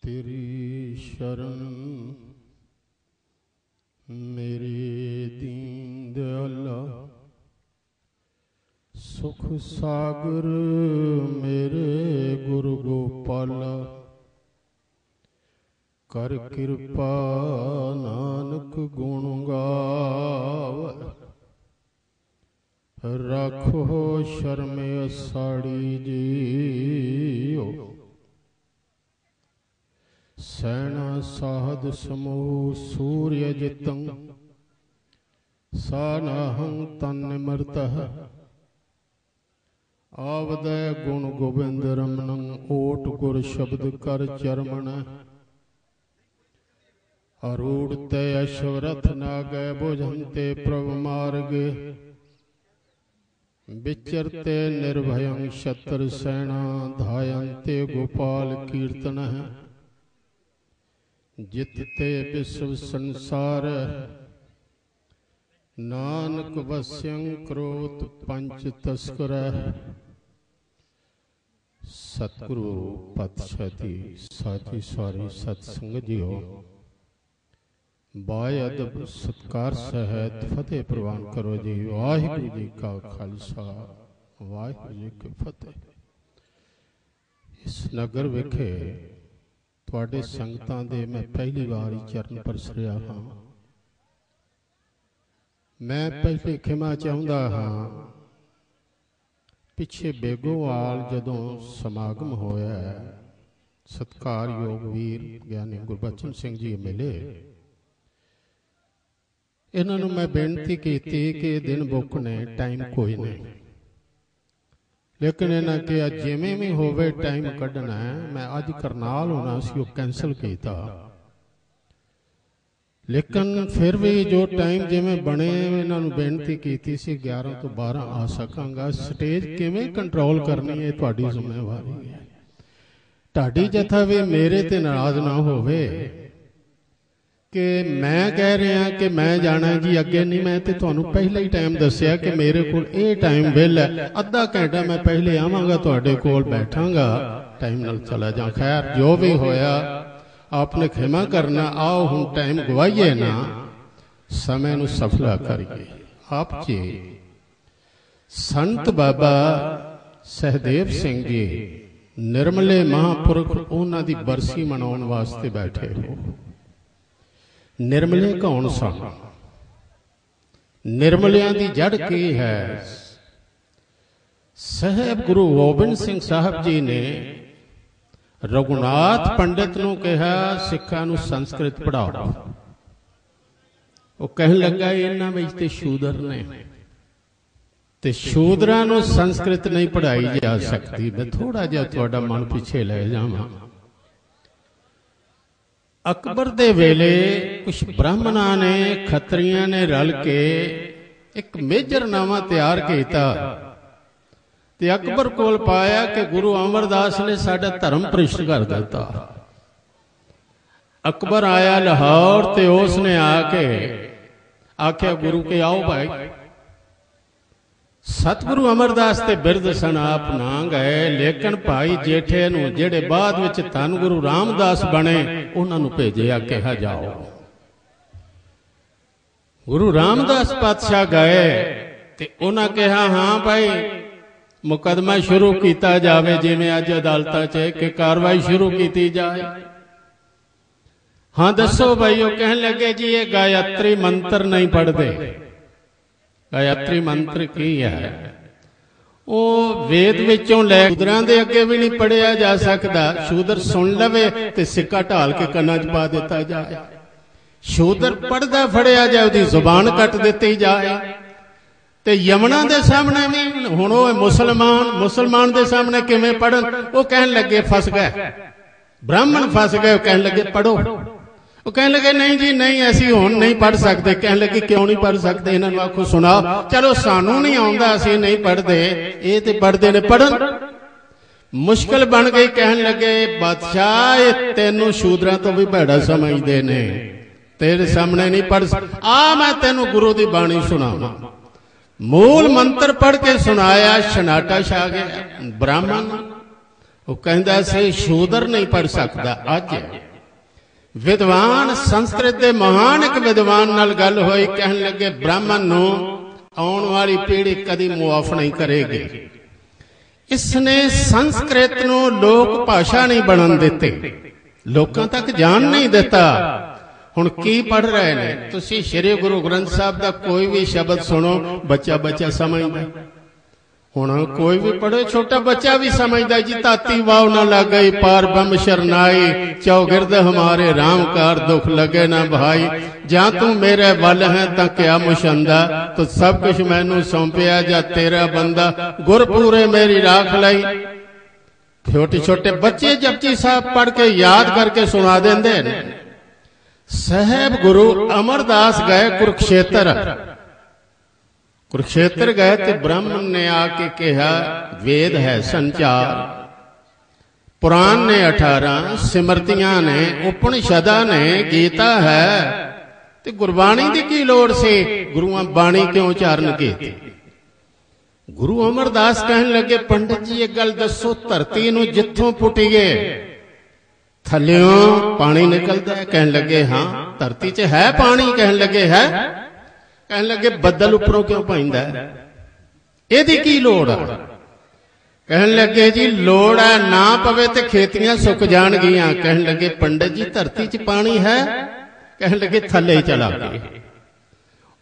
तेरी शरण मेरे दीन दयाला, सुख सागर मेरे गुरु गोपाला। कर कृपा नानक गुण गावै, राखो शर्म असाड़ी जियो। सैना साहद समूह सूर्य जितं, सानाहं तन निमृतः। आवदै गुण गोबिंद रमणं, ओट गुर शब्द कर चरमण। अरूढ़ ते अश्वरथ नागै, बुझंते प्रभ मार्गे। विचरते निर्भयं शत्रु सैना, धायन्ते गोपाल कीर्तन। जितते विश्व संसार, नानक वस्यं क्रोत पंच तस्कर। सतगुरु पातशाही साची सारी सतसंग जियो। बाय अदब सत्कार सहित फतेह प्रवान करो जी। वाहिगुरु जी का खालसा, वाहिगुरु जी की फतेह। इस नगर विखे तुहाडे संगतां दे मैं पहली बार ही चरण परसरिया हाँ। मैं पहले खिमा चाहुंदा हाँ, पिछे बेगोवाल जदों समागम होया, सत्कारयोग वीर ज्ञानी गुरबचन सिंह जी मिले। इन्होंने मैं बेनती की कि दिन बुकने टाइम कोई नहीं, लेकिन इन्हें कहा जिमें भी होवे टाइम कढ़ना है। मैं अज करनाल होना सी कैंसल किया, लेकिन फिर भी जो टाइम जिमें बने इन्होंने बेनती की सी 11 तो 12 आ सकांगा। स्टेज किवें कंट्रोल करनी है तुहाडी जिम्मेवारी है। तुहाडी जथा भी मेरे ते नाराज ना होवे कि मैं कह रहा कि मैं जाना जी अगे नहीं। मैं तो तुहानू पहले ही टाइम दसिया कि मेरे को ये टाइम वेल है, अद्धा घंटा मैं पहले आवांगा, तुहाडे कोल बैठांगा, टाइम नाल चला जा। खैर जो भी होया आपने खिमा करना। आओ हुण टाइम गवाइए ना, समय नू सफला करिए। आप जी संत बाबा सहदेव सिंह जी निर्मले महापुरख उन्हां दी बरसी मनाउण वास्ते बैठे हो। निर्मले कौन सन? निर्मलियां दी जड़ की है? साहब गुरु गोबिंद सिंह साहब जी ने रघुनाथ पंडित नूं कहा सिखां नूं संस्कृत पढ़ाओ। वो कहन लगा इन्हां विच ते शूदर ने ते शूदरां नूं संस्कृत नहीं पढ़ाई जा सकती। मैं थोड़ा जिहा तुहाडा मन पिछे ले जावां। अकबर दे वेले कुछ ब्राह्मणों ने खत्रियां ने रल के एक मेजरनामा तैयार किया ते अकबर कोल पाया कि गुरु अमरदास ने साडा धर्म भ्रिष्ट कर दिता। अकबर आया लाहौर ते उसने आके आख्या गुरु के आओ भाई। सतगुरु अमरदास ते बिरद सन आप ना गए, लेकिन भाई जेठे नूं जेड़े बाद विच धन गुरु रामदास बने उन्हां नूं भेजिया, कहा जाओ। गुरु रामदास पातशाह गए ते उन्हां कहा हाँ भाई मुकदमा शुरू किया जाए, जिवें अज अदालतां च कि कार्रवाई शुरू की जाए। हाँ दसो भाई। वो कहन लगे जी ये गायत्री मंत्र नहीं पढ़ते। गायत्री मंत्र की है? वो वेद विचों लै शूदरां दे अगे भी नहीं पढ़िया जा सकता। शूदर सुन लवे ते सिक्का ढाल के कन्नां च पा दिता जाए। शूदर पढ़दा फड़िया जाए, उसदी जुबान कट दी जाए। ते यमना दे सामने भी हुण वो मुसलमान दे सामने किवें पढ़न? वो कहन लगे फस गए, ब्राह्मण फस गए। कहन लगे पढ़ो। वो कहने लगे नहीं जी नहीं, ऐसी हुण नहीं पढ़ सकते। कहने लगे क्यों नहीं पढ़ सकते? इन्हां नूं आखो सुनाओ। चलो सानू नहीं आउंदा, असीं नहीं पढ़ते, ये ते पढ़ते ने, पढ़न। मुश्किल बन गई। कहन लगे बादशाह तेनू शूदरां तो भी भैड़ा समझदे ने, तेरे सामने नहीं पढ़ आ मैं तेनू गुरु दी बाणी सुनावां। मूल मंत्र पढ़ के सुनाया, सन्नाटा छा गया। ब्राह्मण वो कहता से शूदर नहीं पढ़ सकता। अज विद्वान संस्कृत के महान एक विद्वान नाल गल होई, कहन लगे ब्राह्मण नूं आउण वाली पीढ़ी कदी मुआफ नहीं करेगी। इसने संस्कृत नूं लोक भाषा नहीं बनन दिते, लोकां तक जान नहीं दिता। हुण की पढ़ रहे ने तुसीं श्री गुरु ग्रंथ साहब का कोई भी शब्द सुनो, बच्चा बच्चा समझदा। हुण कोई भी पढ़े, छोटा बच्चा भी समझदा जी ताती वाव ना लग गई पार बम शरनाई, चौगिरद हमारे राम कार दुख लगे ना भाई, जा तू मेरे वल है तां क्या मुशंदा, तो सब कुछ मैनू सौंपिया जा तेरा बंदा, गुरपूरे मेरी राख लई। छोटे छोटे बच्चे जपजी साहब पढ़ के याद करके सुना देंदे ने। साहब गुरु अमरदास गए कुरुक्षेत्र, कुरुक्षेत्र गए तो ब्राह्मण ने आके कहा वेद है संचार, पुराण ने 18, सिमरतियां ने, उपनिषदा ने, गीता है, तो गुरबाणी की की लोड़ से गुरुआं बाणी क्यों उचारण कीती। गुरु अमरदास कहन लगे पंडित जी एक गल दसो, धरती नूं जिथों पुटीए थल्लियों पानी निकलता है? कहन लगे हाँ धरती च है पानी। कहन लगे है? कहन लगे बदल उपरों क्यों पैंदा है, इहदी की लोड़ है? कहन लगे जी लोड़ है ना पवे ते खेतियां सुक जाणगियां। कहन लगे पंडित जी धरती च पानी है? कहन लगे थल्ले ही चला गए,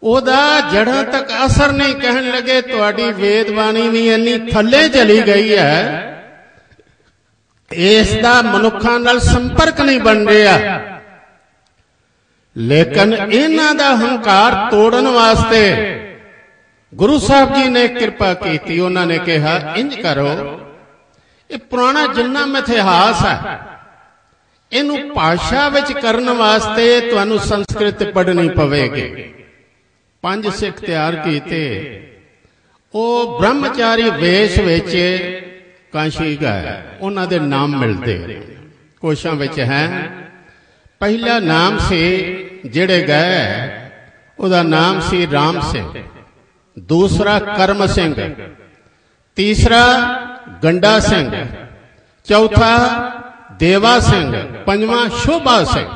ओदा जड़ां तक असर नहीं। कहन लगे तुहाडी वेदबाणी भी इन्नी थल्ले चली गई है, इसका मनुखा नाल संपर्क नहीं बन रहा। लेकिन इन्हां दा हंकार तोड़न वास्ते गुरु साहब जी ने कृपा की। उन्होंने कहा इंज करो, ये पुराना जिन्ना इतिहास है इनू भाषा विच करन वास्ते तुहानू संस्कृत पढ़नी पवेगी। 5 सिख तैयार कीते, ओ ब्रह्मचारी वेश विच काशी गए, उन्हां दे नाम मिलते कोशां विच हैं। पहला नाम से जिहड़े गए उहदा नाम सी राम सिंह, दूसरा करम सिंह, तीसरा गंडा सिंह, चौथा देवा सिंह, पंजवां शोभा सिंह।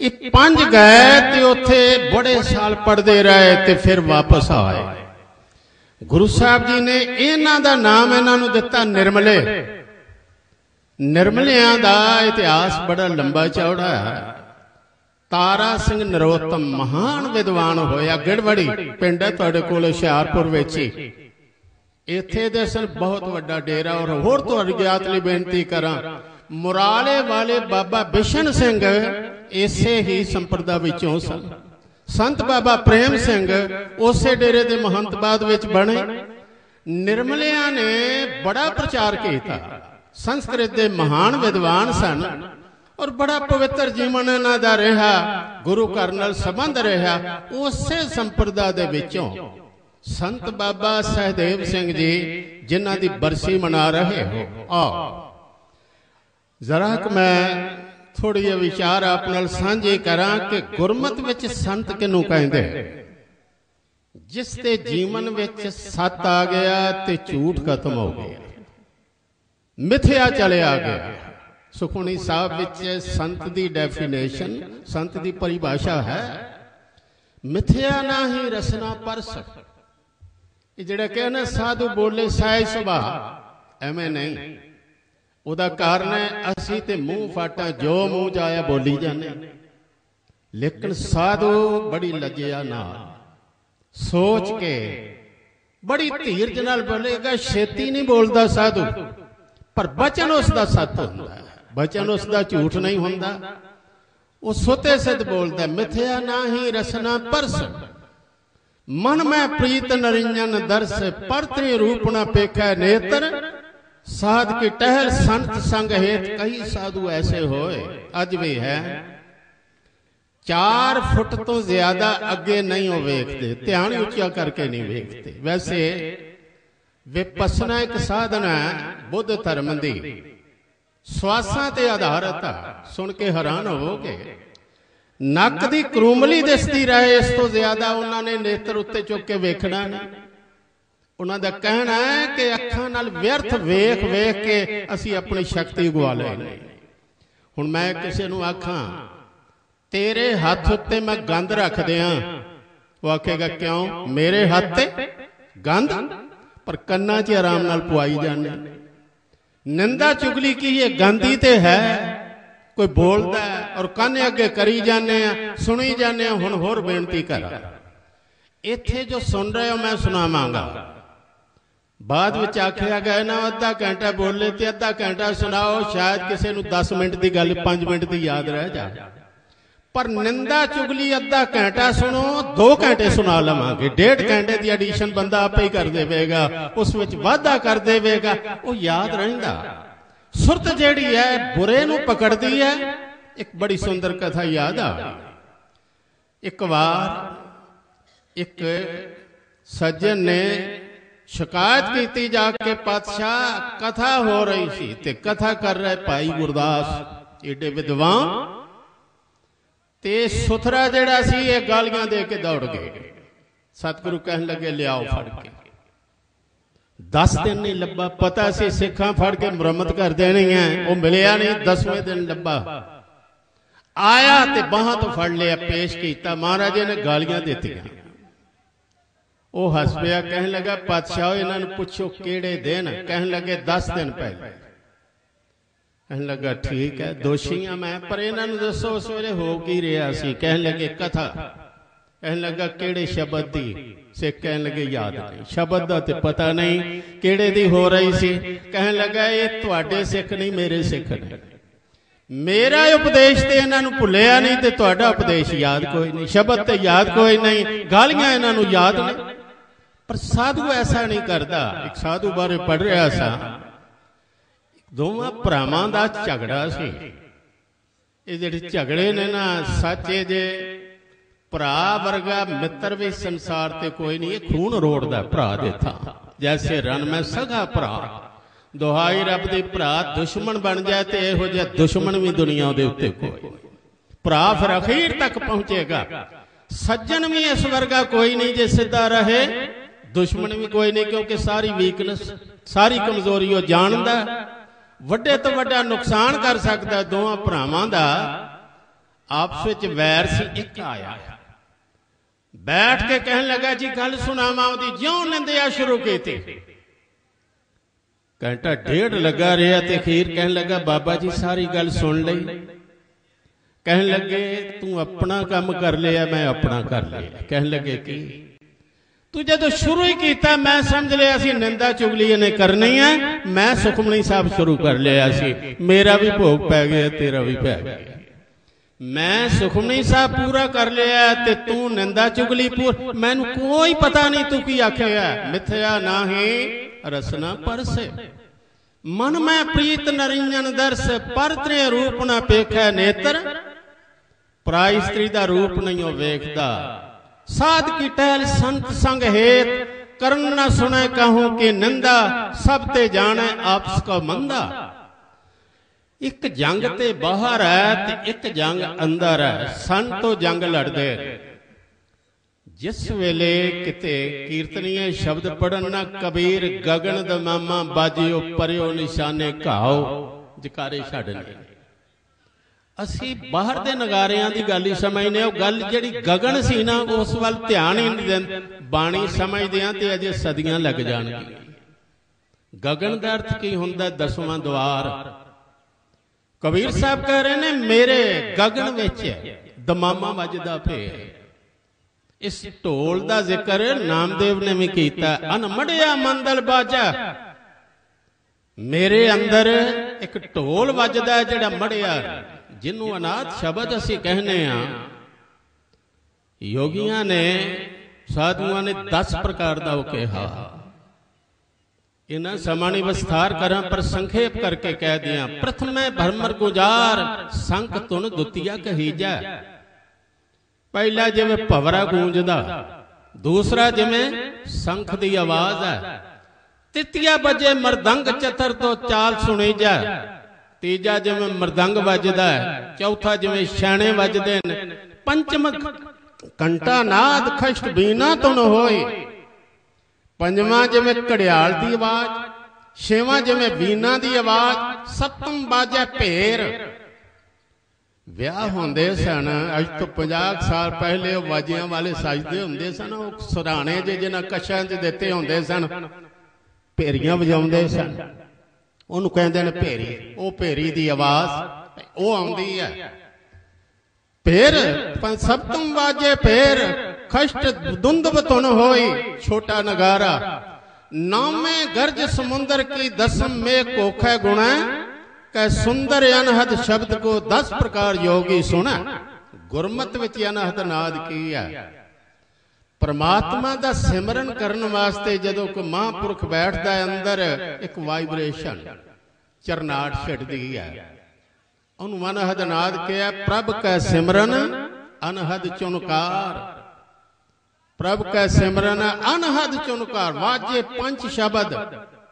ये 5 गए ते उत्थे बड़े साल पढ़ते रहे ते फिर वापस आए। गुरु साहब जी ने इन्हां दा नाम इन्हां नूं दिता निर्मले। निर्मलियां दा इतिहास बड़ा लंबा चौड़ा है। तारा सिंह नरोत्तम महान विद्वान होया, गिड़वड़ी पिंड है तुहाडे कोल हुशियारपुर विच ही। इत्थे दे सन बहुत वड्डा डेरा। और होर तुहाडी ज्ञात लई बेनती करां, मुराले वाले बाबा बिशन सिंह इसे ही संप्रदा विचों सन। संत बाबा प्रेम सिंह उसे डेरे दे महंत बाद विच बने। निर्मलियां ने बड़ा प्रचार किया, संस्कृत के महान विद्वान सन और बड़ा पवित्र जीवन इन्हां दा रहा, गुरु घर नाल संबंध रहा। उसे संप्रदा दे विचों संत बाबा सहदेव सिंह जी जिन्हां दी बरसी मना रहे हो, आओ जरा मैं थोड़ी जे विचार आप नाल सांझे करां कि गुरमत विच संत किनू कहंदे। जिस ते जीवन विच सत आ गया ते झूठ खत्म हो गया, मिथ्या चले आ गया। सुखमनी साहब विच संत दी डेफिनेशन, संत दी परिभाषा है मिथ्या ना ही रसना परस। ये जिहड़ा कहना साधु बोले साए सुभा, एवें नहीं। उदा कारण है असी ते मूँह फाटा जो मूँह जाया बोली जाने। लेकिन साधु बड़ी लज्जा नाल सोच के बड़ी धीरज नाल बोलेगा। छेती नहीं बोलता साधु, पर बचन उसका सत हुंदा है, बचन उसका झूठ नहीं हुंदा। वो सुते सिद्ध बोलता, मिथ्या ना ही रसना परस, मन में प्रीत नरिंजन दर्श, परतरी रूप न पेखै नेत्र, साध की टहल संत संग हेत। कई साधु ऐसे होए अज भी है, 4 फुट तो ज्यादा अगे नहीं हो वेखते, ध्यान उच्चा करके नहीं वेखते। वैसे विपसना एक साधन है बुद्ध धर्म दी, श्वासां ते आधारित है। सुन के हैरान होवोगे, नक दी करूमली दिसदी रहे, इस तो ज्यादा उन्होंने नेत्र उत्ते चुक के वेखना नहीं। ਉਹਨਾਂ ਦਾ ਕਹਿਣਾ ਹੈ ਕਿ ਅੱਖਾਂ ਨਾਲ ਵਿਅਰਥ ਵੇਖ ਵੇਖ ਕੇ ਅਸੀਂ ਆਪਣੀ ਸ਼ਕਤੀ ਗਵਾ ਲਈ। ਹੁਣ ਮੈਂ ਕਿਸੇ ਨੂੰ ਆਖਾਂ ਤੇਰੇ ਹੱਥ ਉੱਤੇ ਮੈਂ ਗੰਦ ਰੱਖ ਦਿਆਂ, ਉਹ ਆਖੇਗਾ ਕਿਉਂ, ਮੇਰੇ ਹੱਥ ਤੇ ਗੰਦ, ਪਰ ਕੰਨਾਂ 'ਚ ਆਰਾਮ ਨਾਲ ਪਵਾਈ ਜਾਂਦੇ। ਨਿੰਦਾ ਚੁਗਲੀ ਕੀ ਇਹ ਗੰਦੀ ਤੇ ਹੈ, ਕੋਈ ਬੋਲਦਾ ਔਰ ਕੰਨ ਅੱਗੇ ਕਰੀ ਜਾਂਦੇ ਆ, ਸੁਣੀ ਜਾਂਦੇ ਆ। ਹੁਣ ਹੋਰ ਬੇਨਤੀ ਕਰਾਂ, ਇੱਥੇ ਜੋ ਸੁਣ ਰਹੇ ਹੋ ਮੈਂ ਸੁਣਾਵਾਂਗਾ, ਬਾਅਦ ਵਿੱਚ ਆਖਿਆ ਗਿਆ ਨਾ ਅੱਧਾ ਘੰਟਾ ਬੋਲੇ ਤੇ ਅੱਧਾ ਘੰਟਾ ਸੁਣਾਓ, ਸ਼ਾਇਦ ਕਿਸੇ ਨੂੰ 10 ਮਿੰਟ ਦੀ ਗੱਲ 5 ਮਿੰਟ ਦੀ ਯਾਦ ਰਹਿ ਜਾਏ। ਪਰ ਨਿੰਦਾ ਚੁਗਲੀ ਅੱਧਾ ਘੰਟਾ ਸੁਣੋ, 2 ਘੰਟੇ ਸੁਣਾ ਲਵਾਂਗੇ। 1.5 ਘੰਟੇ ਦੀ ਐਡੀਸ਼ਨ ਬੰਦਾ ਆਪੇ ਹੀ ਕਰ ਦੇਵੇਗਾ, ਉਸ ਵਿੱਚ ਵਾਧਾ ਕਰ ਦੇਵੇਗਾ, ਉਹ ਯਾਦ ਰਹਿੰਦਾ। ਸੁਰਤ ਜਿਹੜੀ ਹੈ ਬੁਰੇ ਨੂੰ ਪਕੜਦੀ ਹੈ। ਇੱਕ ਬੜੀ ਸੁੰਦਰ ਕਥਾ ਯਾਦ ਆ। ਇੱਕ ਵਾਰ ਇੱਕ ਸੱਜਣ ਨੇ ਸ਼ਿਕਾਇਤ ਕੀਤੀ ਜਾ ਕੇ, ਪਾਤਸ਼ਾਹ ਕਥਾ ਹੋ ਰਹੀ ਸੀ ਤੇ ਕਥਾ ਕਰ ਰਹੇ ਭਾਈ ਗੁਰਦਾਸ ਏਡੇ ਵਿਦਵਾਨ ਤੇ ਸੁਥਰਾ ਜਿਹੜਾ ਸੀ, ਇਹ ਗਾਲੀਆਂ ਦੇ ਕੇ ਦੌੜ ਗਏ। ਸਤਿਗੁਰੂ ਕਹਿਣ ਲੱਗੇ ਲਿਆਓ ਫੜ ਕੇ। 10 ਦਿਨ ਨਹੀਂ ਲੱਭਾ, ਪਤਾ ਸੀ ਸਿੱਖਾਂ ਫੜ ਕੇ ਮੁਰੰਮਤ ਕਰ ਦੇਣੀ ਹੈ, ਉਹ ਮਿਲਿਆ ਨਹੀਂ। 10ਵੇਂ ਦਿਨ ਲੱਭਾ, ਆਇਆ ਤੇ ਬਾਹਾਂ ਤੋਂ ਫੜ ਲਿਆ, ਪੇਸ਼ ਕੀਤਾ। ਮਹਾਰਾਜੇ ਨੇ ਗਾਲੀਆਂ ਦਿੱਤੀਆਂ। ਉਹ ਹੱਸ ਪਿਆ, ਕਹਿਣ ਲੱਗਾ ਪਾਤਸ਼ਾਹ ਇਹਨਾਂ ਨੂੰ ਪੁੱਛੋ ਕਿਹੜੇ ਦਿਨ। ਕਹਿਣ ਲੱਗੇ 10 ਦਿਨ ਪਹਿਲੇ। ਕਹਿਣ ਲੱਗਾ ਠੀਕ ਹੈ, ਦੋਸ਼ੀਆਂ ਮੈਂ, ਪਰ ਇਹਨਾਂ ਨੂੰ ਦੱਸੋ ਉਸ ਵੇਲੇ ਹੋ ਕੀ ਰਿਹਾ ਸੀ। ਕਹਿਣ ਲੱਗੇ ਕਥਾ। ਕਹਿਣ ਲੱਗਾ ਕਿਹੜੇ ਸ਼ਬਦ ਦੀ। ਸਿੱਖ ਕਹਿਣ ਲੱਗੇ ਯਾਦ ਨਹੀਂ, ਸ਼ਬਦ ਦਾ ਤੇ ਪਤਾ ਨਹੀਂ, ਕਿਹੜੇ ਦੀ ਹੋ ਰਹੀ ਸੀ। ਕਹਿਣ ਲੱਗਾ ਇਹ ਤੁਹਾਡੇ ਸਿੱਖ ਨਹੀਂ ਮੇਰੇ ਸਿੱਖ ਨੇ, ਮੇਰਾ ਉਪਦੇਸ਼ ਤੇ ਇਹਨਾਂ ਨੂੰ ਭੁੱਲਿਆ ਨਹੀਂ ਤੇ ਤੁਹਾਡਾ ਉਪਦੇਸ਼ ਯਾਦ ਕੋਈ ਨਹੀਂ, ਸ਼ਬਦ ਤੇ ਯਾਦ ਕੋਈ ਨਹੀਂ, ਗਾਲੀਆਂ ਇਹਨਾਂ ਨੂੰ ਯਾਦ ਨਹੀਂ। ਪਰ ਸਾਧੂ ਐਸਾ ਨਹੀਂ ਕਰਦਾ। ਇੱਕ ਸਾਧੂ ਬਾਰੇ ਪੜ੍ਹ ਰਿਹਾ ਸਾਂ, ਦੋਵਾਂ ਭਰਾਵਾਂ ਦਾ ਝਗੜਾ ਸੀ। ਇਹ ਜਿਹੜੇ ਝਗੜੇ ਨੇ ਨਾ ਸੱਚੇ, ਜੇ ਭਰਾ ਵਰਗਾ ਮਿੱਤਰ ਵੀ ਸੰਸਾਰ ਤੇ ਕੋਈ ਨਹੀਂ। ਇਹ ਖੂਨ ਰੋੜਦਾ ਭਰਾ ਦੇ ਥਾਂ, ਜੈਸੇ ਰਨ ਮੈਂ ਸਗਾ ਭਰਾ। ਦੁਹਾਈ ਰੱਬ ਦੀ, ਭਰਾ ਦੁਸ਼ਮਣ ਬਣ ਜਾਏ ਤੇ ਇਹੋ ਜਿਹਾ ਦੁਸ਼ਮਣ ਵੀ ਦੁਨੀਆ ਦੇ ਉੱਤੇ ਕੋਈ। ਭਰਾ ਫਿਰ ਅਖੀਰ ਤੱਕ ਪਹੁੰਚੇਗਾ। ਸੱਜਣ ਵੀ ਇਸ ਵਰਗਾ ਕੋਈ ਨਹੀਂ ਜੇ ਸਿੱਧਾ ਰਹੇ, ਦੁਸ਼ਮਣ ਵੀ ਕੋਈ ਨਹੀਂ, ਕਿਉਂਕਿ ਸਾਰੀ ਵੀਕਨੈਸ, ਸਾਰੀ ਕਮਜ਼ੋਰੀ ਉਹ ਜਾਣਦਾ। ਵੱਡੇ ਤੋਂ ਵੱਡਾ ਨੁਕਸਾਨ ਕਰ ਸਕਦਾ। ਦੋਵਾਂ ਭਰਾਵਾਂ ਦਾ ਆਪਸ ਵਿੱਚ ਵੈਰ ਸੀ। ਇੱਕ ਆਇਆ ਬੈਠ ਕੇ ਕਹਿਣ ਲੱਗਾ ਜੀ ਗੱਲ ਸੁਣਾਵਾਂ। ਉਹਦੀ ਜਿਉਂ ਨਿੰਦਿਆ ਸ਼ੁਰੂ ਕੀਤੀ। ਘੰਟਾ 1.5 ਲੱਗਾ ਰਿਹਾ ਤੇ ਅਖੀਰ ਕਹਿਣ ਲੱਗਾ ਬਾਬਾ ਜੀ ਸਾਰੀ ਗੱਲ ਸੁਣ ਲਈ। ਕਹਿਣ ਲੱਗੇ ਤੂੰ ਆਪਣਾ ਕੰਮ ਕਰ ਲਿਆ, ਮੈਂ ਆਪਣਾ ਕਰ ਲਿਆ। ਕਹਿਣ ਲੱਗੇ ਕੀ? ਤੂੰ ਜਦੋਂ ਸ਼ੁਰੂ ਹੀ ਕੀਤਾ ਮੈਂ ਸਮਝ ਲਿਆ ਸੀ ਨਿੰਦਾ ਚੁਗਲੀ ਇਹਨੇ ਕਰਨੀ ਹੈ। ਮੈਂ ਸੁਖਮਨੀ ਸਾਹਿਬ ਸ਼ੁਰੂ ਕਰ ਲਿਆ ਸੀ, ਮੇਰਾ ਵੀ ਭੋਗ ਪੈ ਗਿਆ, ਤੇਰਾ ਵੀ ਪੈ ਗਿਆ। ਮੈਂ ਸੁਖਮਨੀ ਸਾਹਿਬ ਪੂਰਾ ਕਰ ਲਿਆ ਤੇ ਤੂੰ ਨਿੰਦਾ ਚੁਗਲੀ ਮੈਨੂੰ ਕੋਈ ਪਤਾ ਨਹੀਂ ਤੂੰ ਕੀ ਆਖਿਆ। ਮਿਥਿਆ ਨਾਹੀ ਰਸਨਾ ਪਰਸੇ, ਮਨ ਮੈਂ ਪ੍ਰੀਤ ਨਰਿੰਜਨ ਦਰਸ, ਪਰਤਰੇ ਰੂਪ ਨਾ ਪੇਖੈ ਨੇਤਰ। ਪਰਾਈ ਇਸਤਰੀ ਦਾ ਰੂਪ ਨਹੀਂ ਉਹ ਵੇਖਦਾ। ਸਾਧ ਕੀ ਟਹਿਲ ਸੰਤ ਸੰਗ ਹੇਤ, ਕਰਨ ਨਾ ਸੁਣੇ ਕਹੂੰ ਕਿ ਨਿੰਦਾ। ਸਭ ਤੇ ਜਾਣੇ ਆਪਸ ਕੋ ਮੰਦਾ। ਇੱਕ ਜੰਗ ਤੇ ਬਾਹਰ ਹੈ ਤੇ ਇੱਕ ਜੰਗ ਅੰਦਰ ਹੈ। ਸੰਤੋ ਜੰਗ ਲੜਦੇ। ਜਿਸ ਵੇਲੇ ਕਿਤੇ ਕੀਰਤਨੀਏ ਸ਼ਬਦ ਪੜਨ ਨਾ ਕਬੀਰ, ਗਗਨ ਦਮਾਮਾ ਬਾਜਿਓ ਪਰਿਓ ਨਿਸ਼ਾਨੇ ਘਾਓ, ਜਕਾਰੇ ਛੱਡਨੇ। ਅਸੀਂ ਬਾਹਰ ਦੇ ਨਗਾਰਿਆਂ ਦੀ ਗੱਲ ਹੀ ਸਮਝਦੇ। ਉਹ ਗੱਲ ਜਿਹੜੀ ਗਗਨ ਸੀ ਨਾ ਉਸ ਵੱਲ ਧਿਆਨ ਹੀ ਨਹੀਂ ਦਿੰਦੇ। ਬਾਣੀ ਸਮਝਦੇ ਆ ਤੇ ਅਜੇ ਸਦੀਆਂ ਲੱਗ ਜਾਣਗੀਆਂ। ਗਗਨ ਦਾ ਅਰਥ ਕੀ ਹੁੰਦਾ? 10ਵਾਂ ਦੁਆਰ। ਕਬੀਰ ਸਾਹਿਬ ਕਹਿ ਰਹੇ ਨੇ ਮੇਰੇ ਗਗਨ ਵਿੱਚ ਦਮਾਮਾ ਵੱਜਦਾ ਪਿਆ। ਇਸ ਢੋਲ ਦਾ ਜ਼ਿਕਰ ਨਾਮਦੇਵ ਨੇ ਵੀ ਕੀਤਾ। ਅਨਮੜਿਆ ਮੰਦਲ ਬਾਜਾ, ਮੇਰੇ ਅੰਦਰ ਇੱਕ ਢੋਲ ਵੱਜਦਾ ਜਿਹੜਾ ਮੜਿਆ, ਜਿਹਨੂੰ ਅਨਾਦ ਸ਼ਬਦ ਅਸੀਂ ਕਹਿੰਦੇ ਆ। ਯੋਗੀਆਂ ਨੇ, ਸਾਧੂਆਂ ਨੇ 10 ਪ੍ਰਕਾਰ ਦਾ ਉਹ ਕਿਹਾ। ਇਹਨਾਂ ਸਮਾਂ ਨਹੀਂ ਵਿਸਥਾਰ ਕਰਾਂ ਪਰ ਸੰਖੇਪ ਕਰਕੇ ਕਹਿ ਦਿਆਂ। ਪ੍ਰਥਮੇ ਭਰਮਰ ਗੁਜ਼ਾਰ, ਸੰਖ ਤੁਨ ਦੁਤੀਆ ਕਹੀਜੈ। ਪਹਿਲਾ ਜਿਵੇਂ ਭਵਰਾ ਗੂੰਜਦਾ, ਦੂਸਰਾ ਜਿਵੇਂ ਸੰਖ ਦੀ ਆਵਾਜ਼ ਹੈ, ਤੀਤੀਆ ਵਜੇ ਮਰਦੰਗ ਚਤਰ ਤੋਂ ਚਾਲ ਸੁਣੀ ਜਾ। ਤੀਜਾ ਜਿਵੇਂ ਮਰਦੰਗ ਵੱਜਦਾ ਹੈ, ਚੌਥਾ ਜਿਵੇਂ ਛਾਣੇ ਵੱਜਦੇ ਨੇ, ਪੰਚਮ ਘੰਟਾ ਨਾਦ ਖਸ਼ਟ ਬੀਨਾ ਤੁਨ ਹੋਏ। पंजवां जिवें घड़ियाल की आवाज, छेवां जिवें बीना की आवाज, सप्तम बाजे भेर। विआह होंदे सन अज तो 50 साल पहले वाजियां वाले सजदे होंदे सन, सराणे जे जिन्हां कछां च दिते होंदे सन, भेरियां वजाउंदे सन, उहनूं कहंदे ने भेरी। वो भेरी की आवाज वो आउंदी है। फिर सप्तम बाजे फिर खष्ट दुंदब तुन होई छोटा नगारा। नौवें गर्ज समुंदर की दसम में कोखै गुणा, कै सुंदर अनहद शब्द को 10 प्रकार योगी सुना। गुरमत विच अनहद नाद की है। परमात्मा का सिमरन करने वास्ते जदों कोई महापुरख बैठता है अंदर, एक वाइब्रेशन चरनाट छिड़दी है, उन्होंने अनहद नाद किया। प्रभ कै सिमरन अनहद चुनकार, प्रभ कै सिमरन अनहद चुनकार। वाजे पंच शब्द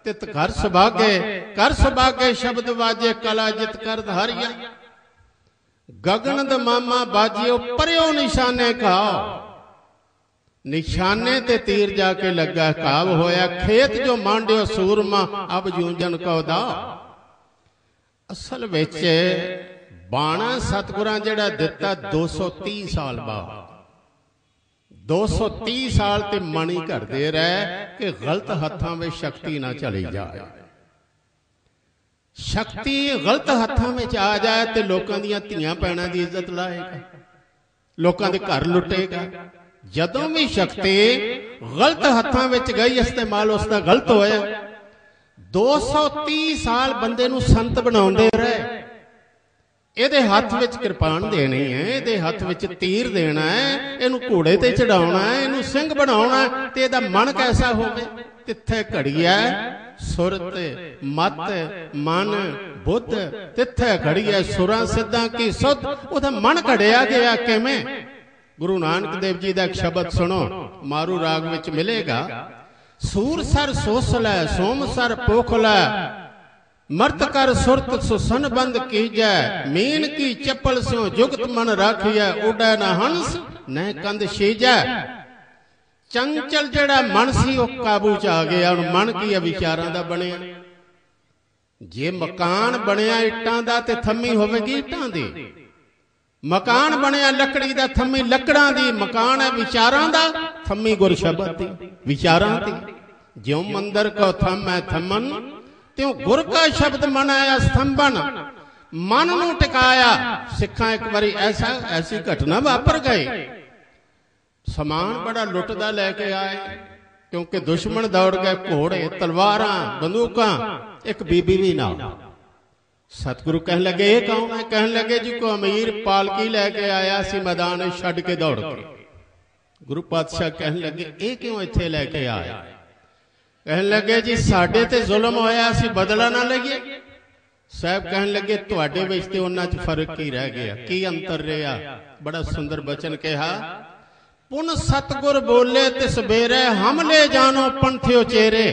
तित घर सुभागे, कर सुभागे शब्द वाजे कला जित कर धारिया। गगन द मामा बाजियो परयो निशाने खाओ, निशाने ते तीर जाके लगा काब होया। खेत जो मांडियो सूरमा अब जूंजन को दाओ। असल विच बाणा सतगुरां जिहड़ा दिता 230 साल बाद, 230 साल ते मणी करते रहे कि गलत हाथों में शक्ति ना चली जाए। शक्ति गलत हाथों में आ जाए तो लोगों दी धीआं भैणां दी इज्जत लाएगा, लोगों के घर लुटेगा। जदों भी शक्ति गलत हाथों में गई, इस्तेमाल उसका गलत होया। 230 साल बंदे नूं संत बनाउंदे रहे। ਇਹਦੇ हथ विच किरपान देनी है, ਇਹਦੇ हथ विच तीर देना है, ਇਹਨੂੰ घोड़े ते चढ़ाउणा है, ਇਹਨੂੰ ਸਿੰਘ ਬਣਾਉਣਾ ਤੇ ਇਹਦਾ ਮਨ कैसा होवे। तिथे घड़िया सुरत मत मन बुद्ध, तिथे घड़िया सुरां सिद्धां की सुध। ਉਹਦਾ मन घड़िया गया किवें? गुरु नानक देव जी का एक शब्द सुनो, मारू राग विच मिलेगा। सूर सर सोसलै सोम सर पोखलै, मर्त कर सुरत सुसन बंद कीजै। मीन की चप्पल स्यों जुगत मन राखिया, उड़ै न हंस न कंद शीजै। चंचल जड़ा मन सी वो काबू च आ गया। हुण मन की है विचारां दा बनिया। जे मकान बनिया इट्टां दा ते थम्मी होवेगी इट्टां दी। मकान बनिया लकड़ी दा, थम्मी लकड़ां दी। मकान है विचारां दा, थम्मी गुर शब्द दी विचारां दी। ज्यों मंदिर को थम है थमन, त्यों गुर का शब्द मनाया स्तंभन। मन नूं टिकाया। सिखां एक बारी ऐसी घटना वापर गई। समान बड़ा लुटदा लैके आए, क्योंकि दुश्मन दौड़ गए। घोड़े तलवारां बंदूकां, एक बीबी भी ना। सतगुरु कहने लगे ये कौन है? कहने लगे जी को अमीर पालकी लैके आया सी मैदान छड्ड के दौड़ के। गुरु पातशाह कहने लगे ये क्यों इत्थे लैके आया? कहने लगे जी साडे ते जुल्म होया, असीं बदला ना लईए। साहब कहने लगे तुहाडे विच ते उन्हां च फर्क की रह गया, की अंतर रहा? बड़ा सुंदर बचन कहा। पुन सतगुर बोले ते सवेरे, हम ले जानो पंथियो चेरे।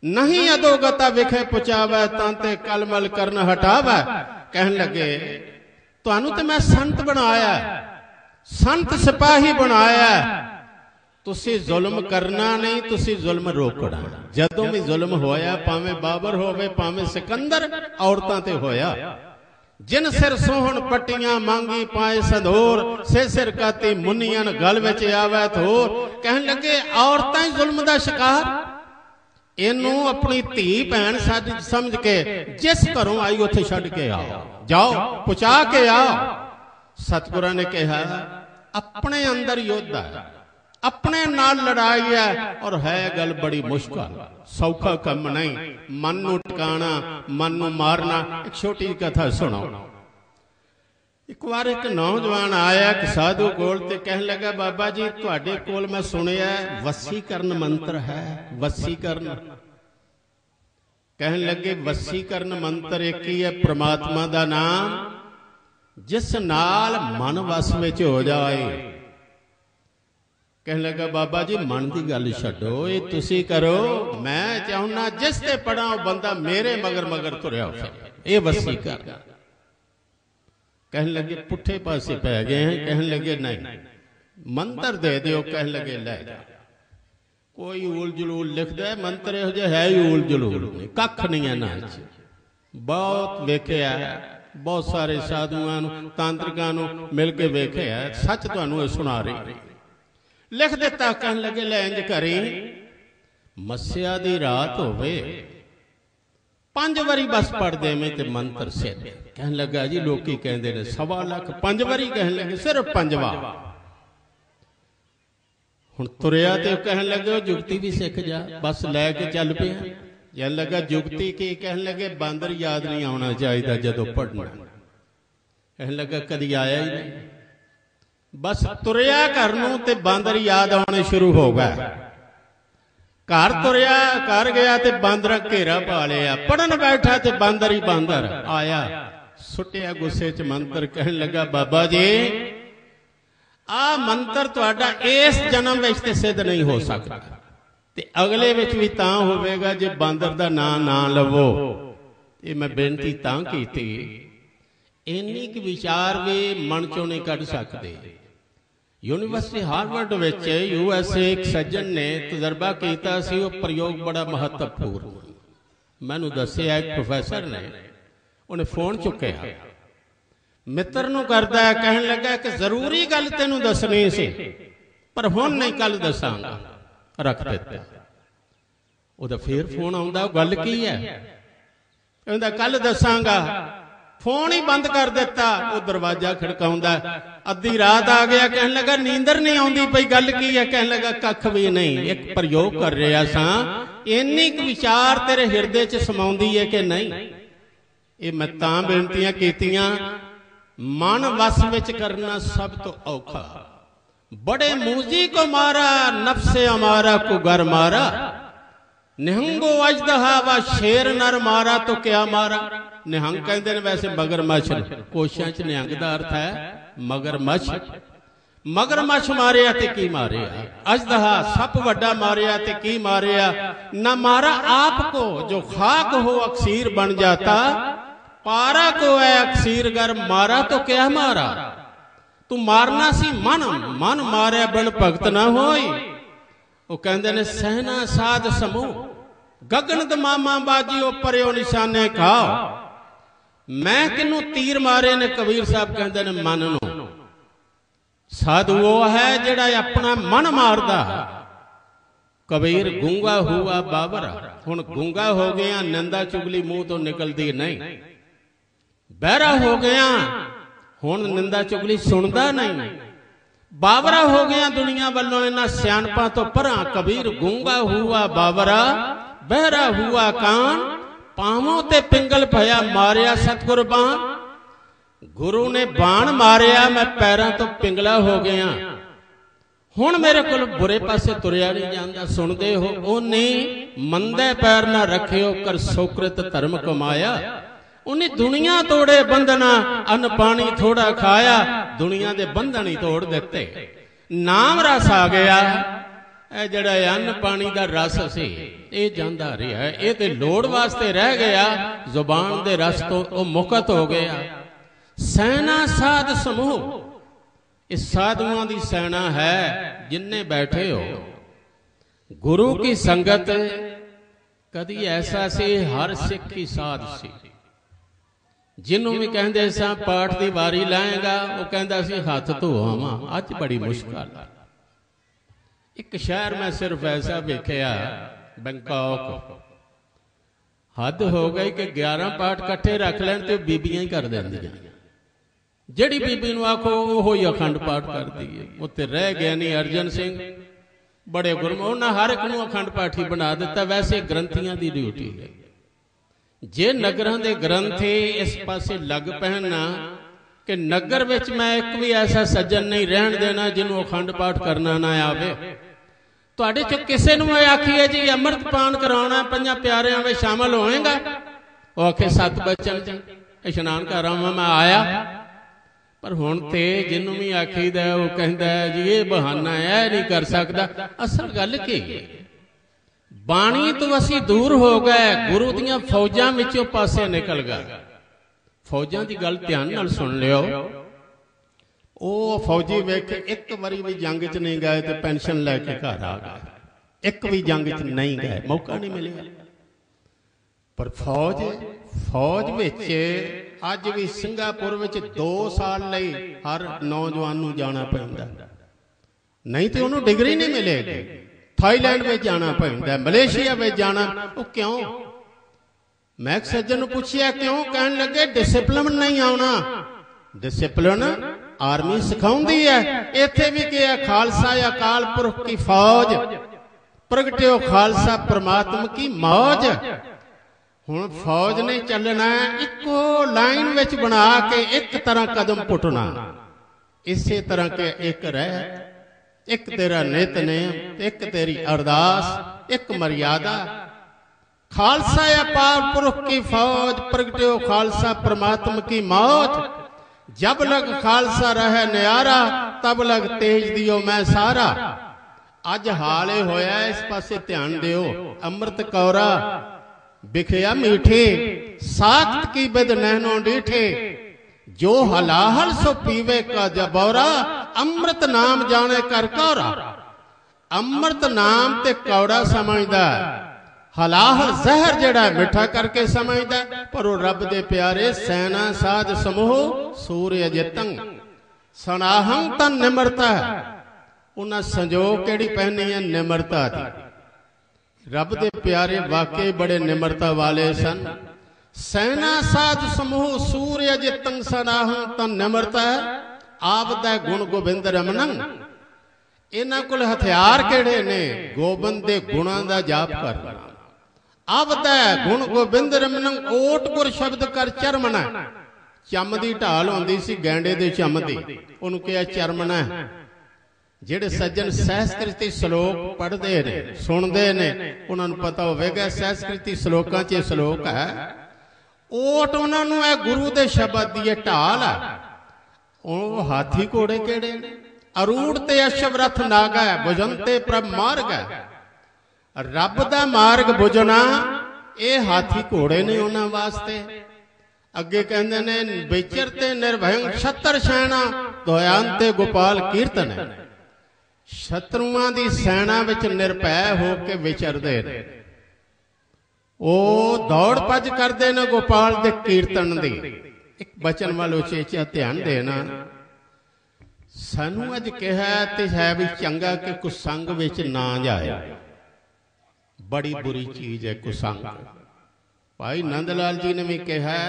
नहीं अधोगता विखे पुचावे, तांते कलमल करन हटावे। कहने लगे तुहानू ते मैं संत बनाया, संत सिपाही बनाया। तुसी जुल्म करना नहीं, तुसी जुल्म रोकना। जदों भी जुल्म होया, भावें बाबर होवे भावें सिकंदर, औरतां ते होया। जिन सिर सोहन पट्टियां मांगी पाए संधोर, से सिर काती मुनियन गल विच आवे थोर। कहन लगे औरतां ही जुल्म दा शिकार। इनू अपनी धी भैन समझ के जिस घरों आई उत्थे छड्ड के आओ, जाओ पुचा के आओ। सतगुरां ने कहा अपने अंदर युद्ध है, अपने नाल लड़ाई है, और है गल बड़ी मुश्किल, सौखा कम नहीं। मन नू टिकाना, मन नू मारना। एक छोटी कथा सुनो। एक बार एक नौजवान आया एक साधु कोल ते कहने लगा बाबा जी तुहाडे कोल मैं सुनिया वसीकरण मंत्र है, वसीकरण। कहने लगे वसीकरण मंत्र एक ही है, परमात्मा दा नाम, जिस नाल मन वस विच हो जाए। कहने लगा बाबा जी मन की गल छड्डो, ये तुसी करो, मैं चाहना जिस ते पढ़ा बंदा मेरे मगर मगर तुरया हो, ये वसीकरण। कहने लगे पुठे पासे पै गए हैं। कहने लगे नहीं मंत्र दे दियो। कहने लगे ले जा। कोई ऊल जलूल लिखता है मंत्र इहो जिहा है ही ऊल जलूल नहीं, कख नहीं इन्हां च। बहुत वेखिया, बहुत सारे साधुआं नूं तांत्रिकां नूं मिल के वेखिया, सच तुहानूं ये सुना रही। लिख दिता, कहन लगे ले इंज करी, मस्या दी रात होवे 5 वारी बस पढ़ देवें ते मंत्र सिद्ध। कहन लगा जी लोकी कहंदे ने 1.25 लाख 5 वारी, कहन लगे सिर्फ 5वां। हुण तुरिया ते कहन लगे जुगती भी सिख जा, बस लैके चल पिया। कहन लगा जुगती की? कहन लगे बांदर याद नहीं आना चाहिए जदों पढ़ना। कहन लगा कदी आया ही नहीं, बस तुरिया घर नूं ते बांदर याद आने शुरू हो गए। घर तुरिया, घर गया ते बांदर घेरा पा लिया, पढ़न बैठा ते बांदर ही बांदर आया, सुटिया गुस्से च मंत्र। कहन लगा बाबा जी आ मंत्र तुहाडा इस जन्म विच ते सिद्ध नहीं हो सकता, ते अगले विच भी तां होवेगा जे बांदर दा नां ना लवो। ये मैं बेनती तां कीती, इन्नी क विचार भी मन चों नहीं कढ सकते। यूनीवर्सिटी हार्वर्ड विच USA एक सज्जन ने तजर्बा किया सी, वो प्रयोग बड़ा महत्वपूर्ण। मैनू दस्सिया एक प्रोफैसर ने, उन्हें फोन चुकिया, मित्र नूं करदा है, कहन लगा कि जरूरी गल तैनूं दसनी सी पर हुण नहीं, कल दसांगा। रख दिता। उहदा फिर फोन आउंदा, गल की है? कहंदा कल दसांगा। फोन ही बंद कर दिता। वो दरवाजा खड़काउंदा, अद्धी रात आ गया। कहन लगा नींदर नहीं आउंदी पई, गल की है? कहन लगा कख भी नहीं, एक प्रयोग कर रहा सां, इन्नी क विचार तेरे हिरदे च समाउंदी है कि नहीं? ये मैं तां बेनतियां कीतियां, मन वस विच करना सब तो औखा। बड़े मूजी को मारा, नफ्से हमारा को घर मारा, निहंगो अजदहा व शेर नर मारा तो क्या मारा। निहंग कहते हैं वैसे मगरमच्छ, कोशिशों च निहंग का अर्थ है मगरमच्छ। मगरमच्छ मारिया ते की मारिया, अजदहा सप वड्डा मारिया ते की मारिया। न मारा आपको जो खाक हो अक्सीर बन जाता, पारा को है अक्सीर गर मारा तो क्या मारा। तू मारना सी मन, मन मारे बन भगत ना होई। वो कहते ने सहना साध समूह, गगन दमामा बाजी परो निशाने खाओ। मैं किनू तीर मारे ने, कबीर साहब कहते ने मन नू। साधु वो है जिहड़ा अपना मन मारदा। कबीर गूंगा हुआ बाबर, हुण गूंगा हो गया, निंदा चुगली मुंह तो निकलती नहीं। बहरा हो गया, हुण निंदा चुगली सुनदा नहीं। बावरा हो गया दुनिया वालों इन्हां सियाणपां तो परां। कबीर गूंगा हुआ बावरा, बहरा हुआ कान, पावों ते पिंगल भया मारिया सतगुर बाण। गुरु ने बाण मारिया, मैं पैरों तो पिंगला हो गया। हुण मेरे को बुरे पासे तुरिया नहीं जाता। सुनते हो ओने मंदे पैर ना रखियो, कर सोकृत धर्म कमाया। उन्हें दुनिया तोड़े बंधना, अन्न पानी थोड़ा खाया, दुनिया के बंधन ही तोड़ देते। नाम रस आ गया, जड़ा अन्न पानी का रस से ये जांदा रहा है, ये तो लोड़ वास्ते रह गया। जुबान के रस तो वो मुकत हो गया। सेना साध समूह, इस साधुओं की सेना है जिन्ने बैठे हो। गुरु की संगत कदी ऐसा से हर सिख की साध सी। जिन्हों भी कहते सा पाठ की वारी लाएगा, वो कहता सी हाथ धोआवा, अज बड़ी मुश्किल। एक शहर में सिर्फ ऐसा वेखिया, बैंकॉक, हद हो गई कि 11 पाठ कट्ठे रख लैन तो बीबियां ही कर देंदियां। जिहड़ी बीबी नूं आखो ओहो ही अखंड पाठ करदी है। उत्ते रह गया नहीं अर्जन सिंह, बड़े गुरमुख, उन्हां हर एक नूं अखंड पाठी बना दिता। वैसे ग्रंथियां की ड्यूटी है। जे नगरां दे ग्रंथी इस पासे लग पैना कि नगर विच मैं एक भी ऐसा सज्जन नहीं रहन देना जिन्हों अखंड पाठ करना ना आवे। तुहाडे चों किसे नूं आखीए जी अमृत पान कराउणा, 5 प्यारिਆਂ में शामिल होएगा, वो आखे 7 बचन इशनान करावां मैं आया। पर हुण ते जिन्हों भी आखीदा वो कहता है जी ये बहाना है, नहीं कर सकता। असल गल की बाणी तो असी दूर हो गए, गुरु दियां फौजां विचों पासे निकल गए। फौजां की गल ध्यान नाल सुन लियो। वो फौजी वेख एक बारी भी जंग च नहीं गए तो पेंशन लैके घर आ गए। एक भी जंग च नहीं गए, मौका नहीं मिलिया। पर फौज विच अज भी सिंगापुर विच 2 साल लई हर नौजवान नूं जाना पैंदा, नहीं तो उन्होंने डिग्री नहीं मिलेगी। थाईलैंड में जाना पैंदा, मलेशिया में जाना। वो क्यों? मैं एक सज्जन नूं पुछिया क्यों, कहन लगे डिसिपलिन नहीं आउणा। डिसिपलिन आर्मी सिखाउंदी है। इत्थे भी क्या, खालसा अकाल पुरख की फौज, प्रगटिओ खालसा परमात्मा की मौज। हुण फौज ने चलना इको लाइन विच बना के एक तरह कदम पुटना। इसे तरह के एक रह, एक तेरा नितनेम, एक तेरी अरदास, एक मर्यादा। खालसा अपार पुरख की फौज, प्रगटिओ खालसा परमात्मा की मौज। जब लग खालसा रहे न्यारा, तब लग तेज दियो मैं सारा। अज हाले होया, इस पासे ध्यान दियो। अमृत कौरा बिखया मीठे, साख्त की बिद नैनो डीठे। जो हलाहल सो पीवे का जबौरा, अमृत नाम जाने कर कौरा। अमृत नाम ते कौड़ा समझदा, हलाहल जहर जड़ा मिठा करके समझदा। पर वो रब दे प्यारे सैना साध समूह सूर्य जितंग सनाहं तन निमरता। उन्हें संजोग केड़ी पहनी है, निमरता दी। रब दे प्यारे वाकई बड़े निमरता वाले सन। सैना साध समूह सूर्य जितंग सनाहं तन निमरता। आपदा गुण गोबिंद रमनंग। इन्हां कोल हथियार केड़े ने, गोबिंद दे गुणां दा जाप करना। आपदा गुण गोबिंद रमनंग, ओट गुर शब्द कर चरमना। चम दी ढाल होंदी सी गैंडे दे चम दी, उन्होंने कहा चरमना। ਜਿਹੜੇ सज्जन सहस्कृति श्लोक पढ़ते ने सुनते ने, उन्होंने पता होगा सहस्कृति श्लोकां च श्लोक है। ओट उन्होंने है गुरु के शब्द की ढाल है। वो हाथी घोड़े केड़े ने, अरूढ़ ते अश्वरथ नागा है, बुझनते प्रभ मार्ग है। रब दा मार्ग बुझना ये हाथी घोड़े ने उन्होंने वास्ते। अगे कहते ने विचरते निर्भय छत्र सैना, दोयांते गोपाल कीर्तन है। शत्रुआं दी सैना विच निरभय होके विचरदे ने, ओ दौड़ भज करदे ने गोपाल दे कीर्तन दी। एक बचन वाल उचेचा ध्यान देना। सानू अज कहा ते है भी चंगा कि कुसंग विच ना जाए। बड़ी बुरी चीज है कुसंग। भाई नंदलाल जी ने भी कहा,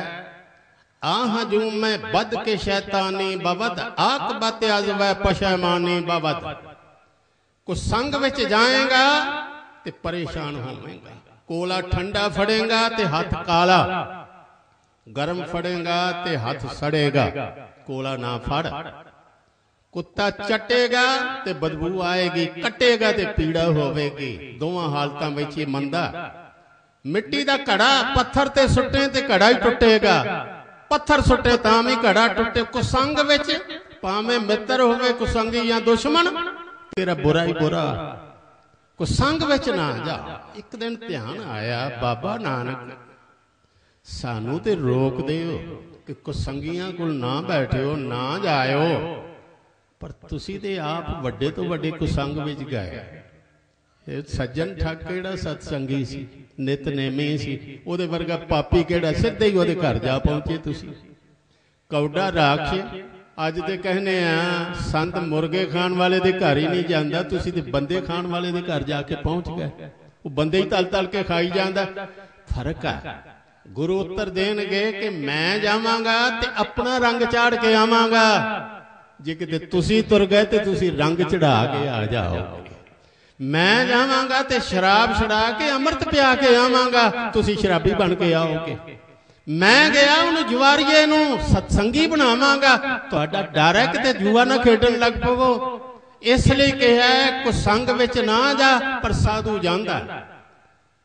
आह जूं मैं बद के शैतानी बवद, आकबत अजवै पशैमानी बवद। कुसंग विच जाएगा ते परेशान होवेगा। कोला ठंडा फड़ेगा ते हाथ काला, गर्म फड़ेगा ते हाथ सड़ेगा। कोला ना फड़। कुत्ता चटेगा ते बदबू आएगी, कटेगा ते पीड़ा होवेगी। दोवां हालतां विच ही मंदा। मिट्टी दा घड़ा पत्थर ते सुट्टे ते घड़ा ही टुटेगा, पत्थर सुट्टे तां भी घड़ा टुटे। कुसंग विच भावें मित्र होवे कुसंगी या दुश्मन, तेरा बुरा ही बुरा। कुसंग विच ना जा। एक दिन ध्यान आया, बाबा नानक सानू ते रोक दिओ कि कुसंगियां कोल ना बैठिओ, ना जाओ। पर तुसी ते आप वड्डे तो वड्डे कुसंग विच गए। सज्जन ठग केड़ा सतसंगी सी, नितनेमी सी। ओदे वर्गा पापी केड़ा सीधे ही ओदे घर जा पहुंचे तुसी। कौड़ा राक्ष अज ते कहने संत मुर्गे खाण वाले दे घर ही नहीं जांदा, तुसी ते बंदे खाण वाले दे घर जाके पहुंच गए। वो बंदे ही तल तल के खाई जांदा। फर्क है। गुरु उत्तर देणगे कि मैं जावांगा ते अपना रंग चाड़ के आवांगा। जे किते तुसी तुर गए ते तुसी रंग चढ़ा के आ जाओगे। मैं जावांगा ते शराब छड़ा के अमृत पिया के आवांगा, तुसी शराबी बन के आओगे। मैं गया उन्हें जुआरीए नूं सत्संगी बनावांगा, तुहाडा डर है कि जुआ ना खेडन लग पवो। इसलिए कहा कुसंग विच ना जा, पर साधु जांदा।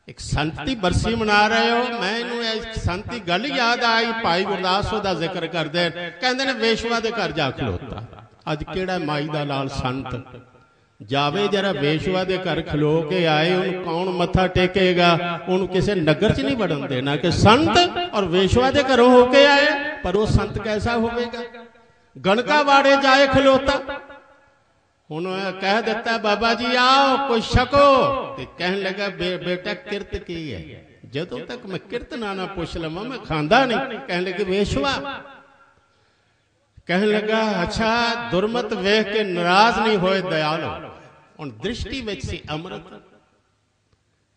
एक संत की बरसी मना रहे हो, मैं इनू संत की गल याद आई। भाई गुरदास दा जिक्र करदे, कहंदे ने वेशवा दे घर जा खलोता। अज केड़ा माई दा लाल संत जावे जरा वेशवा दे घर खलो के आए, उन्हें कौन मत्था टेकेगा? उन्हें किसी नगर च नहीं बढ़न देना कि संत और वेशवा दे घरों होके आए। पर वो संत कैसा होगा? गणका वाड़े जाए खलोता। ਹੁਣ ਕਹਿ ਦਿੱਤਾ ਬਾਬਾ ਜੀ आओ कुछ छको ते कहन लगा बेटा किरत की है। जदों तक मैं किरत ना पुछ लवां मैं खांदा नहीं। कहन लगे वेशवा। कहन लगा अच्छा दुरमत वेख के नाराज नहीं होए दयालु। हुण दृष्टि विच सी अमृत,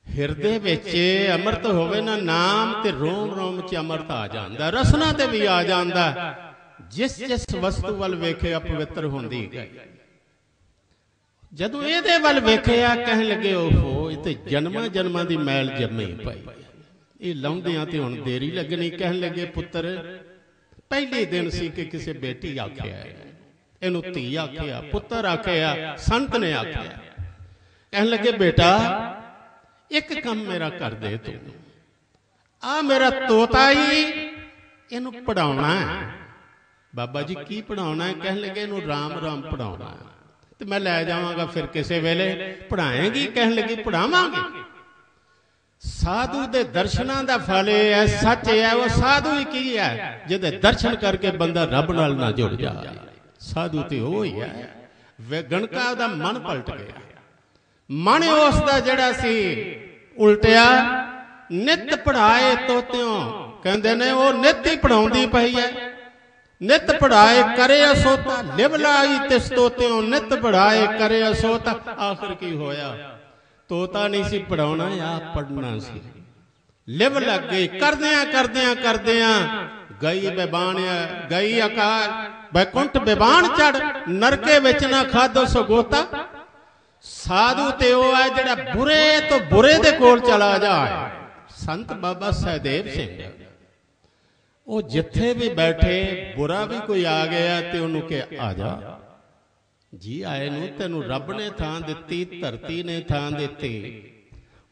हिरदे विच अमृत होवे ना नाम ते रोम रोम च अमृत आ जांदा, रसना ते भी आ जांदा। जिस जिस वस्तु वल वेखे अपवित्र होंदी गई। जदों इहदे वल वेखिया कहन लगे ओहो ये ते जन्मां जन्मां दी मैल जम्मी पई, ये लाउंदियां ते हुण देरी लगनी। कहन लगे पुत्र पहले दिन सी कि किसी बेटी आखिया, इहनूं धी आखिया, पुत्र आखिया, संत ने आखिया। कहन लगे बेटा एक काम मेरा कर दे तू, आ मेरा तोता ही इहनूं पढ़ाउणा है। बाबा जी की पढ़ाउणा है? कहन लगे इहनूं राम राम पढ़ाउणा है तो मैं लै जावांगा फिर किसी वेले। पढ़ाएगी? कहन लगी पढ़ावांगे। साधु दे दर्शनां दा फल है, सच है। वो साधु ही की है जिहदे दर्शन करके बंदा रब नाल ना जुड़ जाए। साधु ते वो ही है। गणका दा मन पलट गया। मन उस दा जिहड़ा सी उल्टिया। नित पढ़ाए तोतियों कहंदे ने वो नित ही पढ़ाउंदी पई है। नित पढ़ाए करे असोता, लिव लाई तिस तोतियों नित पढ़ाए करे असोता। आखिर की होया? तोता नहीं सी पढ़ाउणा, आप पढ़ना सी। लिव लग गई करदियां करदियां करदियां गई बेबान, गई आकार बैकुंठ बेबान चढ़, नरके विच ना खादो सगोता। साधु ते वो है जिहड़ा बुरे तो बुरे दे कोल चला जाए। संत बाबा सहदेव सिंह वो जिथे भी बैठे बुरा भी कोई आ गया तो उन्होंने के आ जा जी आए नूं, तेनू रब ने थां दित्ती, धरती ने थां दित्ती।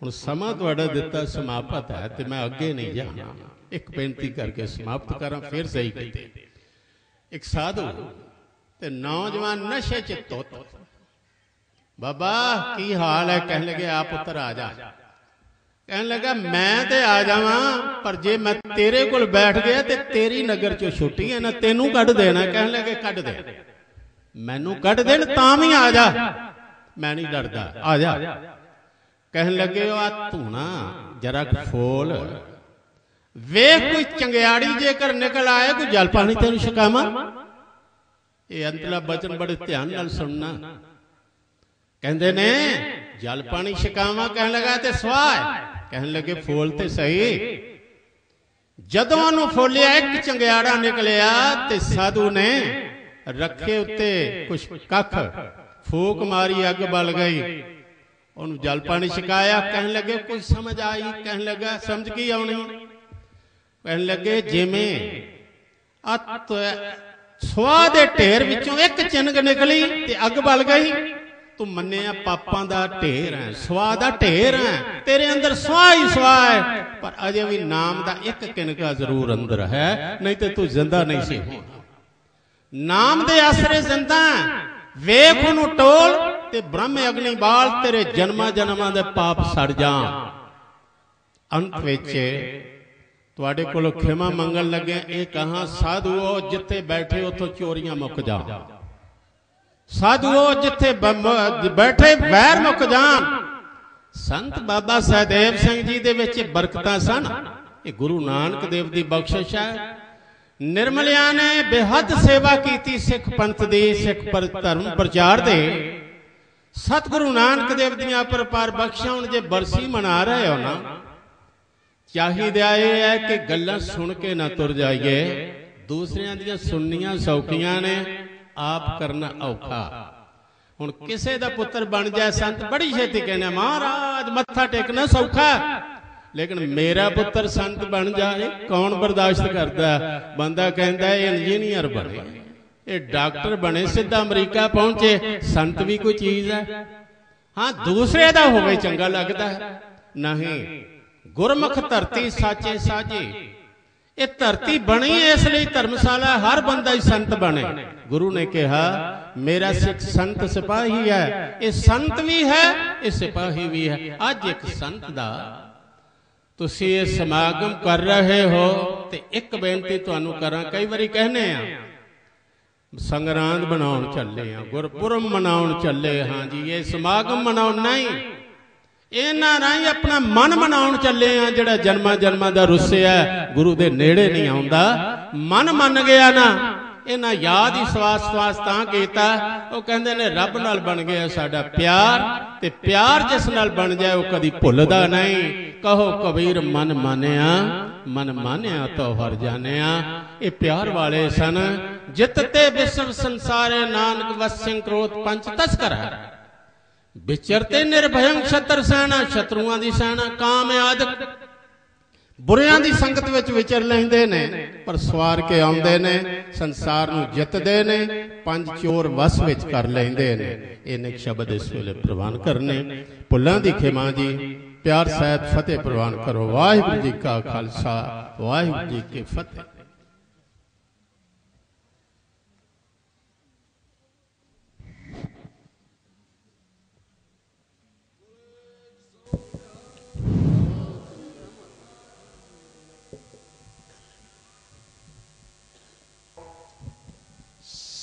हुण समा तुहाडा दित्ता समाप्त है तो मैं अगे नहीं जाना। एक बेनती करके समाप्त करा फिर सही कीते। एक साधु ते नौजवान नशे च धुत। बाबा की हाल है? कहने लगे आ पुत्र आ जा। कहने लगा मैं ते आ जावा पर जे मैं तेरे कोल बैठ गया ते तेरी नगर चो छुट्टी है ना, तेनू कढ़ देना। कहने लगे कढ़ दे, मैनू कढ़ देन तां भी आ जा, मैं नहीं डरदा, आ जा। कहने लगे आ तू ना जरा फोल वेख कोई चंगियाड़ी जेकर निकल आए कोई जल पानी तेन छकावा। ये अंतला बचन बड़े ध्यान नाल सुनना। कहंदे ने जल पानी छकावा। कहने लगा ते स्वाह। कहने लगे फोल ते सही। जदों उन्होंने फोलिया एक चंगियाड़ा निकलिया ते साधु ने रखे उत्ते कुछ कख फूक मारी, अग बल गई, उन्होंने जल पानी छकाया। कहने लगे कुछ समझ आई? कहने लगा समझ की आनी? कहने लगे जिमें सुआ दे ढेर विचों एक चिनग निकली ते अग बल गई। तू मन्निया पापां दा ढेर है, सुआ दा ढेर है, तेरे अंदर सुआ ही सुआ है, पर अजे भी नाम दा एक किनका जरूर अंदर है, नहीं तो तू जिंदा नहीं सी होना। नाम दे आसरे जिंदा वेख उन्हों टोल ते ब्रह्म अग्नि बाल तेरे जन्मा जन्मां दे पाप सड़ जाण। अंत विच तुहाडे कोलों खिमा मंगण लगे ये कहां साधुओ जिथे बैठे उथों चोरियां मुक जाण। साधुओ जिथे बैठे वैर मुक जान। संत बाबा सहदेव सिंह जी दे विच बरकतां सन। ये गुरु नानक देव दी बख्शिश है। निर्मलिया ने बेहद सेवा की सिख पंथ दी, सिख पर धर्म प्रचार दे। सतगुरु नानक देव दियां परपार बख्शियां हुण जे बरसी मना रहे हो ना, चाहिदा यह है कि गल्लां सुन के ना तुर जाइए। दूसरियां दियां सुननियां सौखियां ने, आप करना औखा। हुण किसे दा पुत्र बन जाए संत बड़ी छेती कहने महाराज मत्था टेकना सौखा, लेकिन मेरा पुत्र संत बन जाए कौन बर्दाश्त करता? बंदा कहता है इंजीनियर बने, ये डॉक्टर बने, सीधा अमरीका पहुंचे, संत भी कोई चीज है? हाँ दूसरे दा होवे चंगा लगता है। नहीं, गुरमुख धरती साचे साजे। ये धरती बनी इसलिए धर्मशाला हर बंदा ही संत बने। गुरु ने कहा मेरा सिख संत सिपाही है, ये संत भी है ये सिपाही भी है। अज एक संत दा तुसी ये समागम कर रहे हो तो एक बेनती तुहानू करा, कई बारी कहने ਸੰਗਰਾਂਦ ਬਣਾਉਣ ਚੱਲੇ ਹਾਂ, ਗੁਰਪੁਰਬ ਮਨਾਉਣ ਚੱਲੇ ਹਾਂ ਜੀ। ਇਹ ਸਮਾਗਮ ਮਨਾਉਣ ਨਹੀਂ, ਇਹਨਾਂ ਰਾਹੀਂ ਆਪਣਾ ਮਨ ਮਨਾਉਣ ਚੱਲੇ ਹਾਂ। ਜਿਹੜਾ ਜਨਮਾਂ ਜਨਮਾਂ ਦਾ ਰੁੱਸਿਆ ਗੁਰੂ ਦੇ ਨੇੜੇ ਨਹੀਂ ਆਉਂਦਾ, ਮਨ ਮੰਨ ਗਿਆ ਨਾ, ਇਹਨਾਂ ਯਾਦ ਹੀ ਸਵਾਸ ਸਵਾਸ ਤਾਂ ਕੀਤਾ। ਉਹ ਕਹਿੰਦੇ ਨੇ ਰੱਬ ਨਾਲ ਬਣ ਗਿਆ ਸਾਡਾ ਪਿਆਰ, ਤੇ ਪਿਆਰ ਜਿਸ ਨਾਲ ਬਣ ਜਾਏ ਉਹ ਕਦੀ ਭੁੱਲਦਾ ਨਹੀਂ। ਕਹੋ ਕਬੀਰ ਮਨ ਮਾਨਿਆ, ਮਨ ਮਾਨਿਆ ਤੋ ਹਰ ਜਾਣਿਆ। ਇਹ ਪਿਆਰ ਵਾਲੇ ਸਨ। ਜਿਤ ਤੇ ਵਿਸ਼ਵ ਸੰਸਾਰੇ ਨਾਨਕ ਵਸਿੰ ਕ੍ਰੋਧ ਪੰਚ ਤਸਕਰ। ਵਿਚਰਤੇ ਨਿਰਭਯੰ ਛਤਰ ਸੈਨਾ, ਸ਼ਤਰੂਆਂ ਦੀ ਸੈਨਾ। ਕਾਮ ਆਦਿਕ ਬੁਰਿਆਂ ਦੀ ਸੰਗਤ ਵਿੱਚ ਵਿਚਰ ਲੈਂਦੇ ਨੇ, ਪਰ ਸਵਾਰ ਕੇ ਆਉਂਦੇ ਨੇ, ਸੰਸਾਰ ਨੂੰ ਜਿੱਤਦੇ ਨੇ, ਪੰਜ ਚੋਰ ਵਸ ਵਿੱਚ ਕਰ ਲੈਂਦੇ ਨੇ। ਇਹਨੇ ਸ਼ਬਦ ਇਸ ਵੇਲੇ ਪ੍ਰਵਾਨ ਕਰਨੇ। ਭੁੱਲਾਂ ਦੀ ਖਿਮਾ ਜੀ। ਪਿਆਰ ਸਹਿਤ ਫਤਿਹ ਪ੍ਰਵਾਨ ਕਰੋ। ਵਾਹਿਗੁਰੂ ਜੀ ਕਾ ਖਾਲਸਾ, ਵਾਹਿਗੁਰੂ ਜੀ ਕੀ ਫਤਿਹ।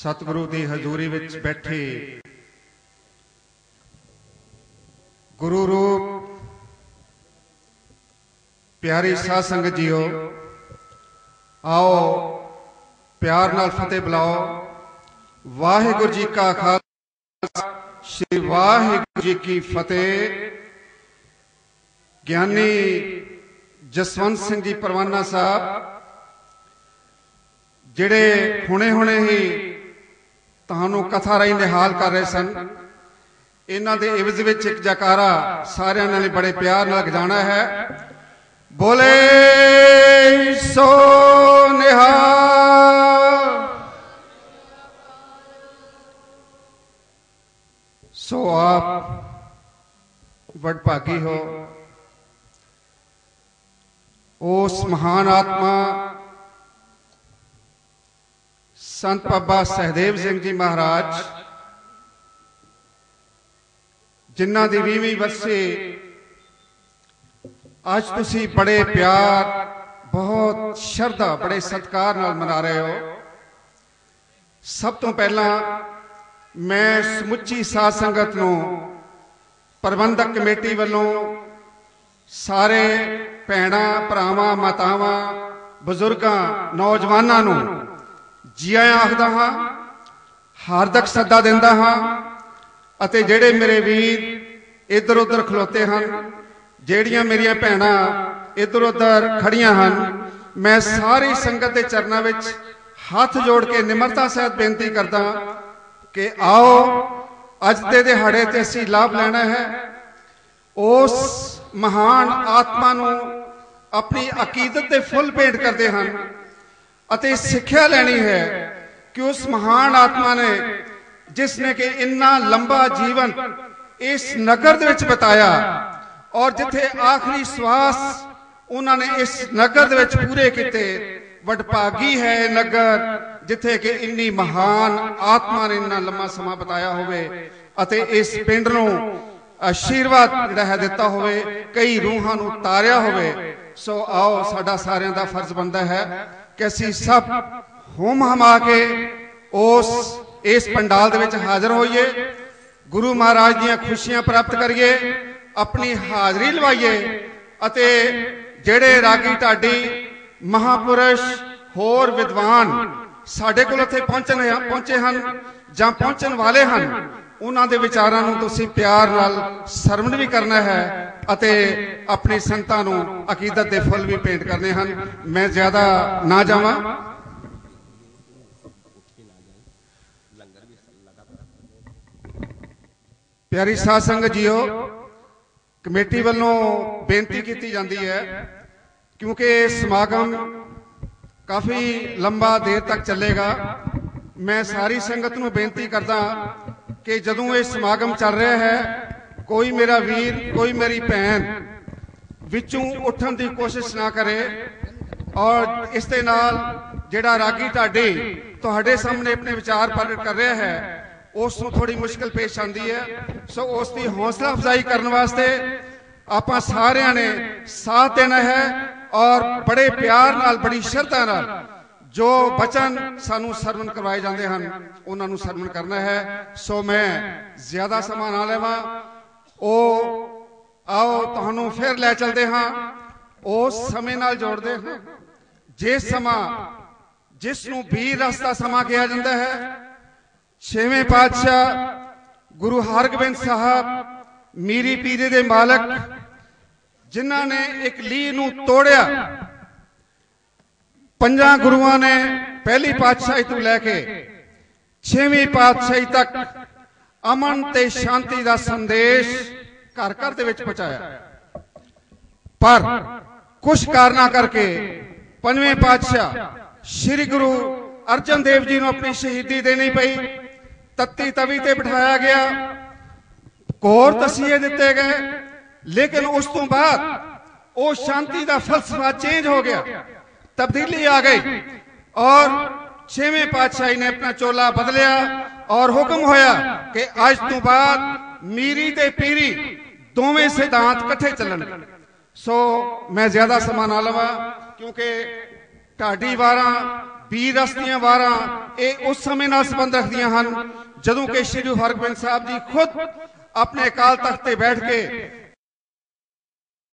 सतगुरु की हजूरी विच बैठे गुरु रूप प्यारी साध संगत जीओ, आओ प्यार नाल फतेह बुलाओ। वाहिगुरु जी का खालसा, श्री वाहिगुरु जी की फतेह। ज्ञानी जसवंत सिंह जी परवाना साहब जिहड़े हुणे हुणे ही ਤੁਹਾਨੂੰ कथा राही निहाल कर रहे सन, इन्हां दे इवज विच एक जयकारा सारियां नाल बड़े प्यार नाल जाना है। बोले सो निहाल। सो आप वडभागी हो, उस महान आत्मा संत बाबा सहदेव सिंह जी महाराज जिन्हां दी 20वीं वर्षी अज तुसी बड़े प्यार, बहुत शरधा, बड़े सत्कार नाल मना रहे हो। सब तो पहला मैं समुची साध संगत नूं प्रबंधक कमेटी वालों सारे भैणां भरावां मातावां बजुर्गां नौजवानां नूं जी आया आखदा हां, हार्दिक सदा दिंदा हां। अते जेड़े मेरे वीर इधर उधर खलोते हैं, जेड़ियां मेरियां भैणां इधर उधर खड़ियां हैं, मैं सारी संगत के चरणों विच हाथ जोड़ के निमरता सहित बेनती करदा कि आओ अज दे दिहाड़े ते असीं लाभ लेना है। उस महान आत्मा नूं अपनी अकीदत दे फुल भेंट करते हैं अते सिक्ख्या लैनी है कि उस महान आत्मा ने जिसने कि इन्ना लंबा जीवन इस नगर दे विच बिताया और जिथे आखिरी श्वास उन्होंने इस नगर दे विच पूरे किते, वडभागी है नगर जिथे कि इन्नी महान आत्मा ने इन्ना लंबा समा बिताया होवे अते इस पिंड नूं आशीर्वाद जिहड़ा है दिता होवे, कई रूहां नूं तारिया होवे। सो आओ साडा सारियां दा फर्ज बनदा है कि असीं सब होम हमा के उस इस पंडाल दे विच हाज़र होइए, गुरु महाराज दीयां खुशियां प्राप्त करिए, अपनी हाज़री लवाइए अते जेड़े रागी ढाडी महापुरुष होर विद्वान साडे कोल इत्थे पहुंचे हन जां पहुंचण वाले हन, उन्हां दे विचारां नूं तुसीं प्यार नाल सरवण भी करना है अते अपने संतां नूं अकीदत दे फुल भी भेंट करने हन। मैं ज्यादा ना जावां। प्यारी साध संगत जीओ, कमेटी वालों बेनती की जाती है क्योंकि समागम काफ़ी लंबा देर तक चलेगा। मैं सारी संगत नूं बेनती करदा कि जदों ये समागम चल रहा है, कोई मेरा वीर, कोई मेरी भैन विचों उठन की कोशिश ना करे और इस दे नाल जिहड़ा रागी ढाडी तुहाडे सामने अपने विचार प्रगट कर रहा है उसनूं थोड़ी मुश्किल पेश आती है। सो उसकी हौसला अफजाई करने वास्ते आपां सारियां ने साथ देना है और बड़े प्यार नाल, बड़ी श्रद्धा नाल ਜੋ ਬਚਨ ਸਾਨੂੰ ਸਰਵਣ ਕਰਵਾਏ ਜਾਂਦੇ ਹਨ ਉਹਨਾਂ ਨੂੰ ਸਰਵਣ ਕਰਨਾ ਹੈ। ਸੋ ਮੈਂ ਜ਼ਿਆਦਾ ਸਮਾਂ ਨਾ ਲਵਾਂ। ਆਓ ਤੁਹਾਨੂੰ ਫਿਰ ਲੈ ਚਲਦੇ ਹਾਂ ਉਸ ਸਮੇਂ ਨਾਲ ਜੋੜਦੇ ਹਾਂ ਜਿਸ ਨੂੰ ਵੀਰ ਰਸ ਦਾ ਸਮਾਂ ਕਿਹਾ ਜਾਂਦਾ ਹੈ। ਛੇਵੇਂ ਪਾਤਸ਼ਾਹ ਗੁਰੂ ਹਰਗੋਬਿੰਦ ਸਾਹਿਬ ਮੀਰੀ ਪੀਰੇ ਦੇ ਮਾਲਕ, ਜਿਨ੍ਹਾਂ ਨੇ ਇੱਕ ਲੀਹ ਨੂੰ ਤੋੜਿਆ। ਪੰਜਾਂ ਗੁਰੂਆਂ ਨੇ ਪਹਿਲੀ ਪਾਤਸ਼ਾਹੀ ਤੋਂ ਲੈ ਕੇ ਛੇਵੀਂ ਪਾਤਸ਼ਾਹੀ ਤੱਕ ਅਮਨ ਤੇ ਸ਼ਾਂਤੀ ਦਾ ਸੰਦੇਸ਼ ਘਰ ਘਰ ਦੇ ਵਿੱਚ ਪਹੁੰਚਾਇਆ। ਪਰ ਕੁਝ ਕਾਰਨਾਂ ਕਰਕੇ ਪੰਜਵੇਂ ਪਾਤਸ਼ਾਹ ਸ੍ਰੀ ਗੁਰੂ ਅਰਜਨ ਦੇਵ ਜੀ ਨੂੰ ਆਪਣੀ ਸ਼ਹੀਦੀ ਦੇਣੀ ਪਈ। ਤੱਤੀ ਤਵੀ ਤੇ ਬਿਠਾਇਆ ਗਿਆ, ਘੋਰ ਤਸੀਹੇ ਦਿੱਤੇ ਗਏ। ਲੇਕਿਨ ਉਸ ਤੋਂ ਬਾਅਦ ਉਹ ਸ਼ਾਂਤੀ ਦਾ ਫਲਸਫਾ ਚੇਂਜ ਹੋ ਗਿਆ, ਤਬਦੀਲੀ ਆ ਗਈ ਔਰ ਛੇਵੇਂ ਪਾਤਸ਼ਾਹੀ ਨੇ ਆਪਣਾ ਚੋਲਾ ਬਦਲਿਆ ਔਰ ਹੁਕਮ ਹੋਇਆ ਕਿ ਅੱਜ ਤੋਂ ਬਾਅਦ ਮੀਰੀ ਤੇ ਪੀਰੀ ਦੋਵੇਂ ਸਿਧਾਂਤ ਇਕੱਠੇ ਚੱਲਣਗੇ। ਸੋ ਮੈਂ ਜ਼ਿਆਦਾ ਸਮਾਂ ਨਾ ਲਵਾਂ ਕਿਉਂਕਿ ਢਾਡੀ ਵਾਰਾਂ, ਵੀਰ ਰਸ ਦੀਆਂ ਵਾਰਾਂ ਇਹ ਉਸ ਸਮੇਂ ਨਾਲ ਸੰਬੰਧ ਰੱਖਦੀਆਂ ਹਨ ਜਦੋਂ ਕਿ ਸ਼੍ਰੀ ਗੁਰੂ ਹਰਗੋਬਿੰਦ ਸਾਹਿਬ ਜੀ ਖੁਦ ਆਪਣੇ ਅਕਾਲ ਤਖਤ ਤੇ ਬੈਠ ਕੇ